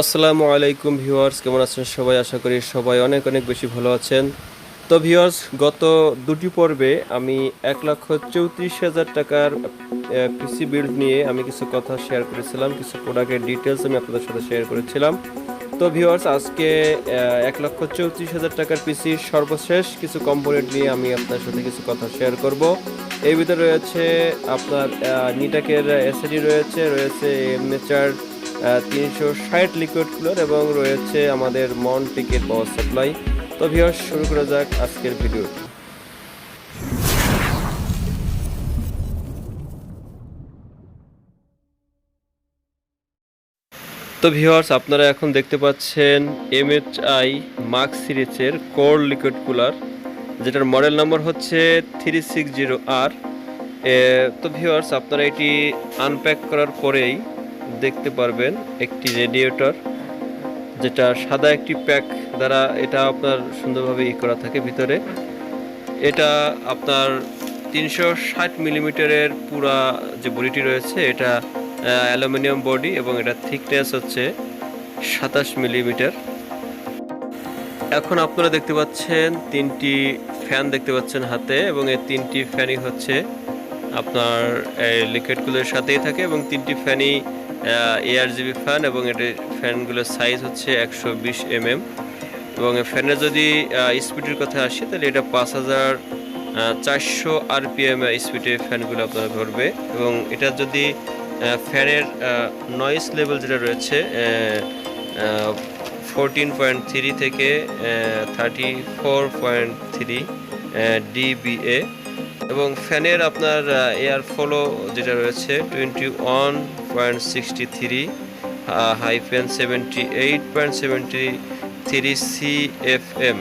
আসসালামু আলাইকুম ভিউয়ার্স, কেমন আছেন সবাই? আশা করি সবাই অনেক অনেক বেশি ভালো আছেন। তো ভিউয়ার্স, গত দুটি পর্বে আমি 1,34,000 টাকার পিসি বিল্ড নিয়ে আমি কিছু কথা শেয়ার করেছিলাম, কিছু প্রোডাক্টের ডিটেলস আমি আপনাদের সাথে শেয়ার করেছিলাম। তো ভিউয়ার্স, আজকে 1,34,000 টাকার পিসির সর্বশেষ কিছু কম্পোনেন্ট নিয়ে আমি আপনার সাথে কিছু কথা শেয়ার করব। এর ভিতরে রয়েছে আপনার নিটাকের এসএডি, রয়েছে এমএচআর 360 লিকুইড কুলার এবং রয়েছে আমাদের মন্টেকের পাওয়ার সাপ্লাই। তো ভিউয়ার্স, শুরু করা যাক আজকের ভিডিও। তো ভিউয়ার্স, আপনারা এখন দেখতে পাচ্ছেন এমএচআই মার্ক সিরিজের কোর লিকুইড কুলার, যেটার মডেল নম্বর হচ্ছে 360R। তো ভিউয়ার্স, আপনারা এটি আনপ্যাক করার পরেই দেখতে পারবেন একটি রেডিয়েটর, যেটা সাদা একটি প্যাক দ্বারা এটা আপনার সুন্দরভাবে করা থাকে ভিতরে। এটা আপনার 360 মিলিমিটারের পুরা যে বডিটি রয়েছে এটা অ্যালুমিনিয়াম বডি এবং এটা থিকনেস হচ্ছে 27 মিলিমিটার। এখন আপনারা দেখতে পাচ্ছেন তিনটি ফ্যান দেখতে পাচ্ছেন হাতে, এবং এই তিনটি ফ্যানই হচ্ছে আপনার লিকুইড কুলারের সাথেই থাকে এবং তিনটি ফ্যানই ARGB ফ্যান, এবং এটি ফ্যানগুলোর সাইজ হচ্ছে 120 mm। এবং ফ্যানের যদি স্পিডের কথা আসে তাহলে এটা 5400 RPM স্পিডে ফ্যানগুলো আপনারা ধরবে। এবং এটা যদি ফ্যানের নয়েজ লেভেল যেটা রয়েছে 14.3 থেকে 34.3 dBA, এবং ফ্যানের আপনার এয়ার ফ্লো যেটা রয়েছে 21.63 -78.73 CFM।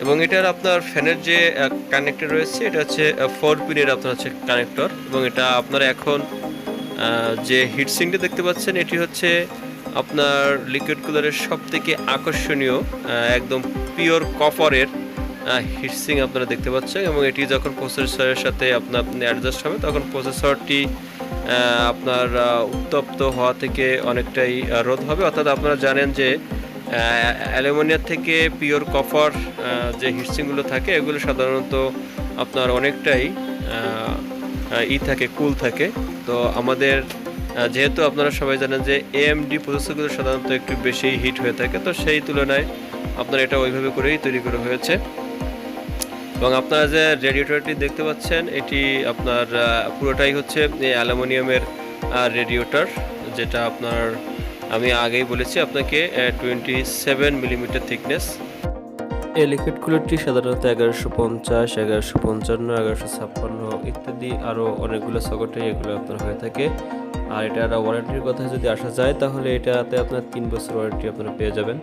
এবং এটার আপনার ফ্যানের যে কানেক্টর রয়েছে এটা হচ্ছে 4 পিনের আপনার হচ্ছে কানেক্টর। এবং এটা আপনারা এখন যে হিটসিংটা দেখতে পাচ্ছেন এটি হচ্ছে আপনার লিকুইড কুলারের সব থেকে আকর্ষণীয় একদম পিওর কপারের হিটসিং আপনারা দেখতে পাচ্ছেন। এবং এটি যখন প্রসেসরের সাথে আপনার অ্যাডজাস্ট হবে তখন প্রসেসরটি আপনার উত্তপ্ত হওয়া থেকে অনেকটাই রোধ হবে। অর্থাৎ আপনারা জানেন যে অ্যালুমিনিয়াম থেকে পিওর কপার যে হিটসিংগুলো থাকে এগুলো সাধারণত আপনার অনেকটাই থাকে, কুল থাকে। তো আমাদের যেহেতু আপনারা সবাই জানেন যে AMD প্রসেসরগুলো সাধারণত একটু বেশি হিট হয়ে থাকে, তো সেই তুলনায় আপনার এটা ওইভাবে করেই তৈরি করা হয়েছে। এবং আপনারা যে রেডিয়েটরটি দেখতে পাচ্ছেন এটি আপনার পুরোটাই হচ্ছে অ্যালুমিনিয়ামের রেডিয়েটর, যেটা আপনার আমি আগেই বলেছি আপনাকে 27 মিলিমিটার থিকনেস। এই লিকুইড কুলারটি সাধারণত 1150, 1155, 1156 ইত্যাদি আরও অনেকগুলো সকেটে এগুলো আপনার হয়ে থাকে। আর এটার ওয়ারেন্টির কথা যদি আসা যায় তাহলে এটাতে আপনার 3 বছর ওয়ারেন্টি আপনারা পেয়ে যাবেন।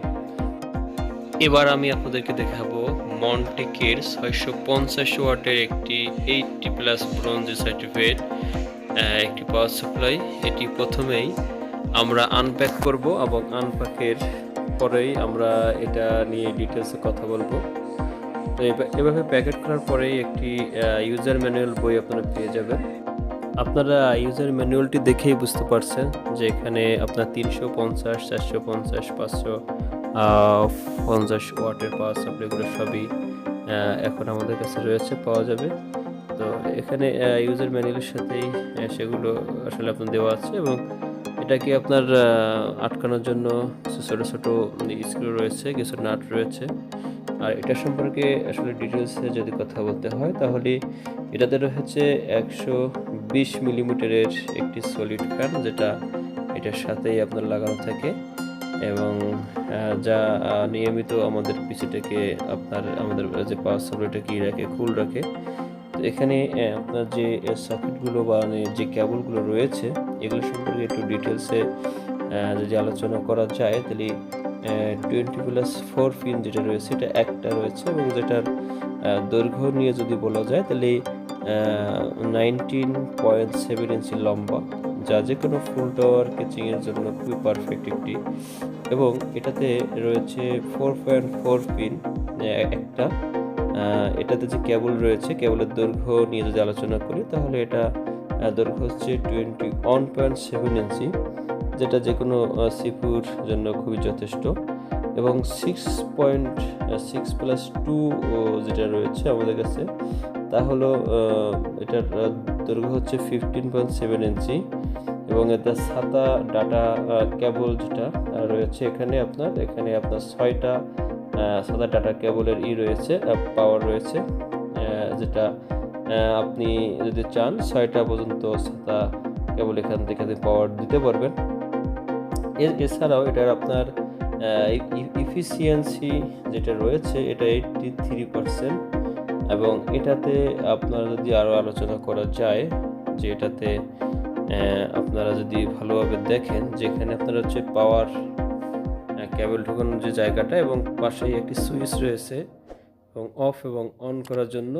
এবার আমি আপনাদেরকে দেখাবো মন্টেকের 650 ওয়াটের একটি 80+ ব্রোঞ্জ সার্টিফাইড একটি পাওয়ার সাপ্লাই। এটি প্রথমেই আমরা আনপ্যাক করব এবং আনপ্যাকের পরেই আমরা এটা নিয়ে ডিটেলসে কথা বলবো। তো এভাবে প্যাকেট করার পরেই একটি ইউজার ম্যানুয়াল বই আপনারা পেয়ে যাবেন। আপনারা ইউজার ম্যানুয়ালটি দেখেই বুঝতে পারছেন যে এখানে আপনার 350, 450, 550 ওয়াটের পাওয়ার সাপ্লাইগুলো সবই এখন আমাদের কাছে রয়েছে, পাওয়া যাবে। তো এখানে ইউজার ম্যানুয়ালের সাথেই সেগুলো আসলে আপনার দেওয়া আছে, এবং এটাকে আপনার আটকানোর জন্য ছোটো ছোটো স্ক্রু রয়েছে, কিছু নাট রয়েছে। আর এটা সম্পর্কে আসলে ডিটেলসে যদি কথা বলতে হয় তাহলে এটাতে রয়েছে 120 মিলিমিটারের একটি সলিড ফ্যান, যেটা এটার সাথেই আপনার লাগানো থাকে এবং যা নিয়মিত আমাদের পিসিটাকে আমাদের যে পাওয়ার সাপ্লাইটাকে রাখে, কুল রাখে। তো এখানে আপনার যে সকেটগুলো বা যে কেবলগুলো রয়েছে এগুলো সম্পর্কে একটু ডিটেলসে যদি আলোচনা করা যায় তাহলে 20+4 পিন যেটা রয়েছে এটা একটা রয়েছে, এবং যেটার দৈর্ঘ্য নিয়ে যদি বলা যায় তাহলে 19.7 ইঞ্চি লম্বা, যা যে কোনো ফুল টাওয়ার কেচিংয়ের জন্য খুবই পারফেক্ট একটি। এবং এটাতে রয়েছে 4.4 পিন একটা। এটাতে যে কেবল রয়েছে, কেবলের দৈর্ঘ্য নিয়ে যদি আলোচনা করি তাহলে এটা দৈর্ঘ্য হচ্ছে 21.7 ইঞ্চি, যেটা যে কোনো সিপিউর জন্য খুবই যথেষ্ট। এবং 6.6+2 যেটা রয়েছে আমাদের কাছে, তা হলো এটার দৈর্ঘ্য হচ্ছে 15.7 ইঞ্চি এবং এতে SATA ডাটা কেবল যেটা রয়েছে এখানে আপনার 6টা SATA ডাটা কেবলের রয়েছে, পাওয়ার রয়েছে, যেটা আপনি যদি চান 6টা পর্যন্ত SATA কেবল এখান থেকে পাওয়ার দিতে পারবেন। এছাড়াও এটার আপনার এফিসিয়েন্সি যেটা রয়েছে এটা 83%। এবং এটাতে আপনারা যদি আরও আলোচনা করা যায় যে এটাতে আপনারা যদি ভালোভাবে দেখেন যেখানে আপনারা হচ্ছে পাওয়ার কেবল ঢোকানোর যে জায়গাটা এবং পাশেই একটি সুইচ রয়েছে এবং অফ এবং অন করার জন্য,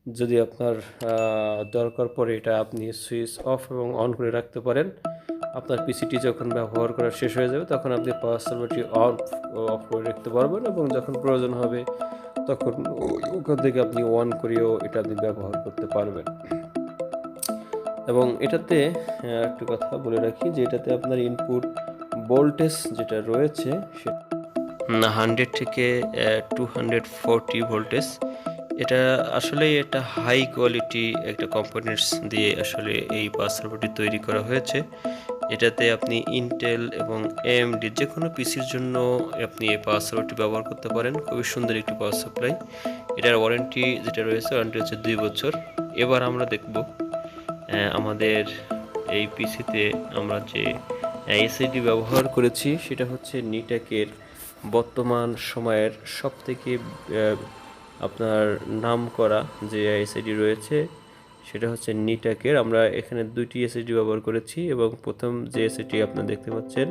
যদি আপনার দরকার পড়ে এটা আপনি সুইচ অফ এবং অন করে রাখতে পারেন। আপনার পিসিটি যখন ব্যবহার করা শেষ হয়ে যাবে তখন আপনি পাওয়ার সাপ্লাইটি অফ করে রাখতে পারবেন এবং যখন প্রয়োজন হবে তখন ওখান থেকে আপনি অন করেও এটা আপনি ব্যবহার করতে পারবেন। এবং এটাতে একটা কথা বলে রাখি যে এটাতে আপনার ইনপুট ভোল্টেজ যেটা রয়েছে সেটা 100 থেকে 240 ভোল্টেজ। এটা আসলে এটা হাই কোয়ালিটি একটা কম্পোনেন্টস দিয়ে আসলে এই পাওয়ার সাপ্লাইটি তৈরি করা হয়েছে। এটাতে আপনি ইন্টেল এবং AMD যে কোনো পিসির জন্য আপনি এই পাওয়ার সাপ্লাইটি ব্যবহার করতে পারেন। খুবই সুন্দর একটি পাওয়ার সাপ্লাই। এটার ওয়ারেন্টি যেটা রয়েছে ওয়ারেন্টি হচ্ছে 2 বছর। এবার আমরা দেখব আমাদের এই পিসিতে আমরা যে এসএসডি ব্যবহার করেছি সেটা হচ্ছে নিটেকের বর্তমান সময়ের সবথেকে আপনার নাম করা যে এসএসডি রয়েছে সেটা হচ্ছে নিটেকের। আমরা এখানে 2টি এসএসডি ব্যবহার করেছি এবং প্রথম যে এসএসডি আপনারা দেখতে পাচ্ছেন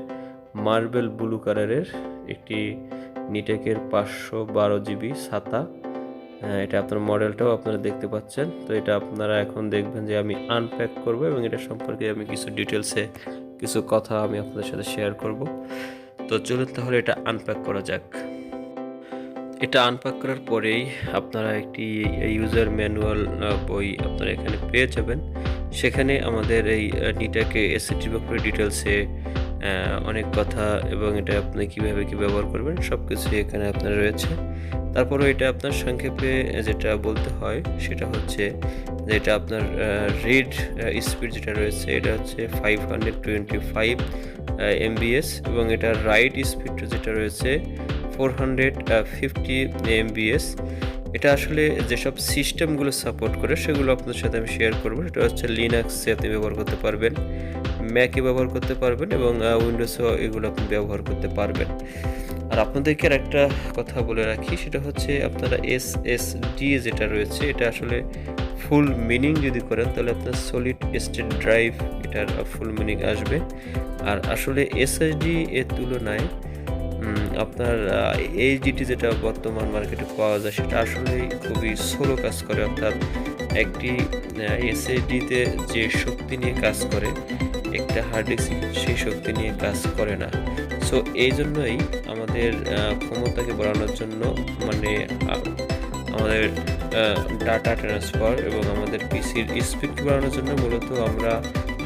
মার্বেল ব্লু কালারের একটি নিটেকের 512 জিবি SATA। এটা আপনার মডেলটাও আপনারা দেখতে পাচ্ছেন। তো এটা আপনারা এখন দেখবেন যে আমি আনপ্যাক করব এবং এটা সম্পর্কে আমি কিছু ডিটেলসে কিছু কথা আমি আপনাদের সাথে শেয়ার করব। তো চলুন তাহলে এটা আনপ্যাক করা যাক। এটা আনপ্যাক করার পরেই আপনারা একটি ইউজার ম্যানুয়াল বই আপনারা এখানে পেয়ে যাবেন। সেখানে আমাদের এই নিটেকে এসএসডি ব্যাপারে ডিটেলসে অনেক কথা এবং এটা আপনি কীভাবে কী ব্যবহার করবেন সব কিছু এখানে আপনার রয়েছে। তারপরে এটা আপনার সংক্ষেপে যেটা বলতে হয় সেটা হচ্ছে যে এটা আপনার রিড স্পিড যেটা রয়েছে এটা হচ্ছে 525 MBS এবং এটা রাইট স্পিড যেটা রয়েছে 450 MBS। এটা আসলে যেসব সিস্টেমগুলো সাপোর্ট করে সেগুলো আপনাদের সাথে আমি শেয়ার করবো। সেটা হচ্ছে লিনাক্সে আপনি ব্যবহার করতে পারবেন, ম্যাকে ব্যবহার করতে পারবেন এবং উইন্ডোজেও এগুলো আপনি ব্যবহার করতে পারবেন। আর আপনাদেরকে আর একটা কথা বলে রাখি সেটা হচ্ছে আপনারা এসএসডি যেটা রয়েছে এটা আসলে ফুল মিনিং যদি করেন তাহলে আপনার সলিড স্টেট ড্রাইভ এটার ফুল মিনিং আসবে। আর আসলে এসএসডি এর তুলনায় আপনার এইচডিডি যেটা বর্তমান মার্কেটে পাওয়া যায় সেটা আসলে খুবই স্লো কাজ করে, অর্থাৎ একটি এসএসডিতে যে শক্তি নিয়ে কাজ করে একটা হার্ড ডিস্ক সেই শক্তি নিয়ে কাজ করে না। সো এই জন্যই আমাদের ক্ষমতাকে বাড়ানোর জন্য মানে আমাদের ডাটা ট্রান্সফার এবং আমাদের পিসির স্পিডকে বাড়ানোর জন্য মূলত আমরা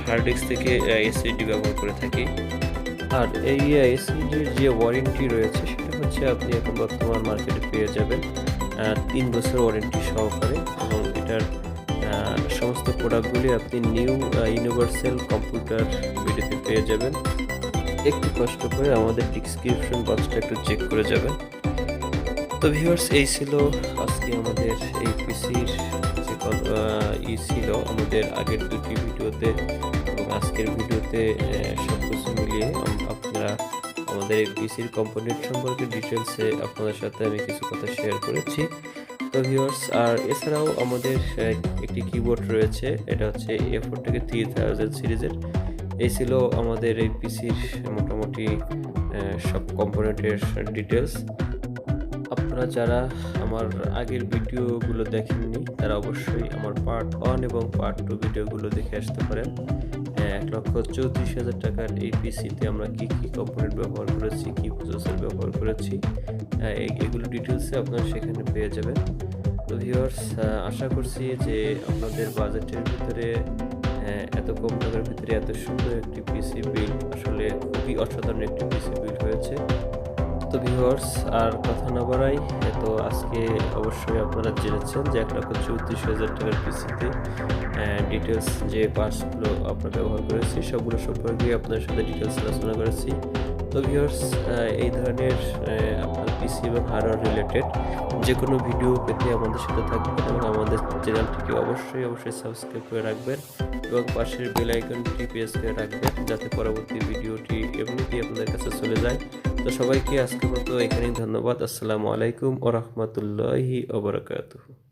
হার্ড ডিস্ক থেকে এসএসডি ব্যবহার করে থাকি। আর এই এসএসডির যে ওয়ারেন্টি রয়েছে সেটা হচ্ছে আপনি এখন বর্তমান মার্কেটে পেয়ে যাবেন 3 বছর ওয়ারেন্টি সহকারে এবং এটার সমস্ত প্রোডাক্টগুলি আপনি নিউ ইউনিভার্সাল কম্পিউটার ভিডিওতে পেয়ে যাবেন। একটু কষ্ট করে আমাদের ডিসক্রিপশন বক্সটা একটু চেক করে যাবেন। তো ভিউয়ার্স এই ছিল আজকে আমাদের এই পিসির যে ছিল আমাদের আগের 2টি ভিডিওতে এবং আজকের ভিডিওতে সব কিছু মিলিয়ে আপনারা আমাদের এই পিসির কম্পোনেন্ট সম্পর্কে ডিটেলসে আপনাদের সাথে আমি কিছু কথা শেয়ার করেছি। তো ভিউয়ার্স আর এছাড়াও আমাদের একটি কিবোর্ড রয়েছে, এটা হচ্ছে A4 থেকে 3000 সিরিজের। এই ছিল আমাদের এই পিসির মোটামুটি সব কম্পোনেন্টের ডিটেলস। আপনারা যারা আমার আগের ভিডিওগুলো দেখেননি তারা অবশ্যই আমার পার্ট 1 এবং পার্ট 2 ভিডিওগুলো দেখে আসতে পারেন। 1,34,000 টাকার এই পিসিতে আমরা কি কি কম্পোনেন্ট ব্যবহার করেছি, কি প্রসেসর ব্যবহার করেছি এগুলো ডিটেলসে আপনারা সেখানে পেয়ে যাবেন। তো ভিউয়ার্স আশা করছি যে আপনাদের বাজেটের ভিতরে এত কম টাকার ভিতরে এত সুন্দর একটি পিসি বিল্ড, আসলে খুবই অসাধারণ একটি পিসি বিল্ড হয়েছে। তো ভিউয়ার্স, আর কথা না বাড়াই, তো আজকে অবশ্যই আপনারা জেনেছেন যে 1,34,000 টাকার পিসিতে ডিটেলস যে পার্টসগুলো আমরা ব্যবহার করেছি সবগুলো সম্পর্কে আপনাদের সাথে ডিটেলস আলোচনা করেছি। তো ভিউয়ার্স, এই ধরনের আপনার পিসি এবং হার্ডওয়্যার রিলেটেড যে কোনো ভিডিও পেতে আমাদের সাথে থাকবেন এবং আমাদের চ্যানেলটিকে অবশ্যই সাবস্ক্রাইব করে রাখবেন এবং পাশের বেল আইকনটি প্রেস করে রাখবেন যাতে পরবর্তী ভিডিওটি এমনিতেই আপনাদের কাছে চলে যায়। তো সবাইকে আজকের মতো এখানেই ধন্যবাদ। আসসালামু আলাইকুম ওয়া রাহমাতুল্লাহি ওয়া বারাকাতুহু।